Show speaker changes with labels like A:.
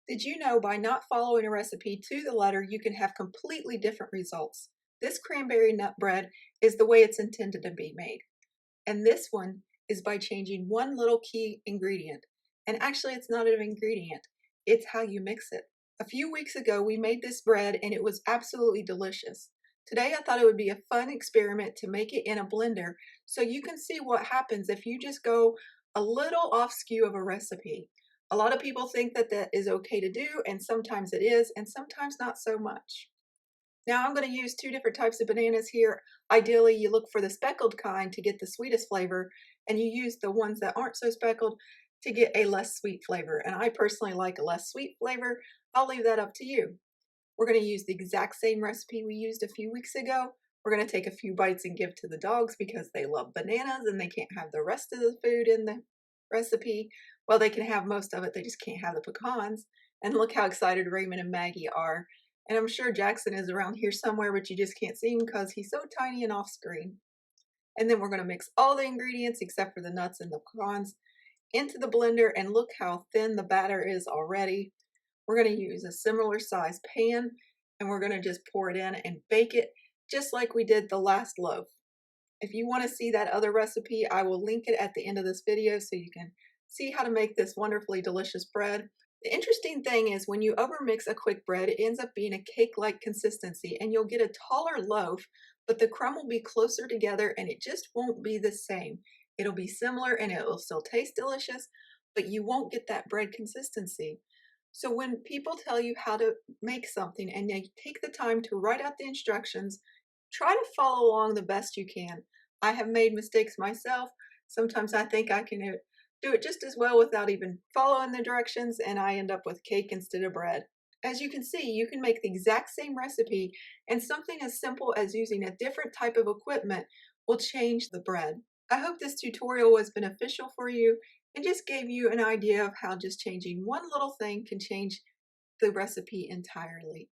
A: Did you know by not following a recipe to the letter, you can have completely different results? This cranberry nut bread is the way it's intended to be made. And this one is by changing one little key ingredient. And actually, it's not an ingredient, it's how you mix it. A few weeks ago, we made this bread and it was absolutely delicious. Today, I thought it would be a fun experiment to make it in a blender so you can see what happens if you just go a little off skew of a recipe. A lot of people think that that is okay to do, and sometimes it is, and sometimes not so much. Now I'm going to use two different types of bananas here. Ideally, you look for the speckled kind to get the sweetest flavor, and you use the ones that aren't so speckled to get a less sweet flavor. And I personally like a less sweet flavor. I'll leave that up to you. We're going to use the exact same recipe we used a few weeks ago. We're going to take a few bites and give to the dogs because they love bananas and they can't have the rest of the food in the recipe. Well, they can have most of it, they just can't have the pecans. And look how excited Raymond and Maggie are. And I'm sure Jackson is around here somewhere, but you just can't see him because he's so tiny and off screen. And then we're going to mix all the ingredients except for the nuts and the pecans into the blender, and look how thin the batter is already. We're going to use a similar size pan, and we're going to just pour it in and bake it just like we did the last loaf. If you want to see that other recipe, I will link it at the end of this video so you can see how to make this wonderfully delicious bread. The interesting thing is when you overmix a quick bread, it ends up being a cake-like consistency and you'll get a taller loaf, but the crumb will be closer together and it just won't be the same. It'll be similar and it will still taste delicious, but you won't get that bread consistency. So when people tell you how to make something and they take the time to write out the instructions, try to follow along the best you can. I have made mistakes myself. Sometimes I think I can do it just as well without even following the directions, and I end up with cake instead of bread. As you can see, you can make the exact same recipe, and something as simple as using a different type of equipment will change the bread. I hope this tutorial was beneficial for you and just gave you an idea of how just changing one little thing can change the recipe entirely.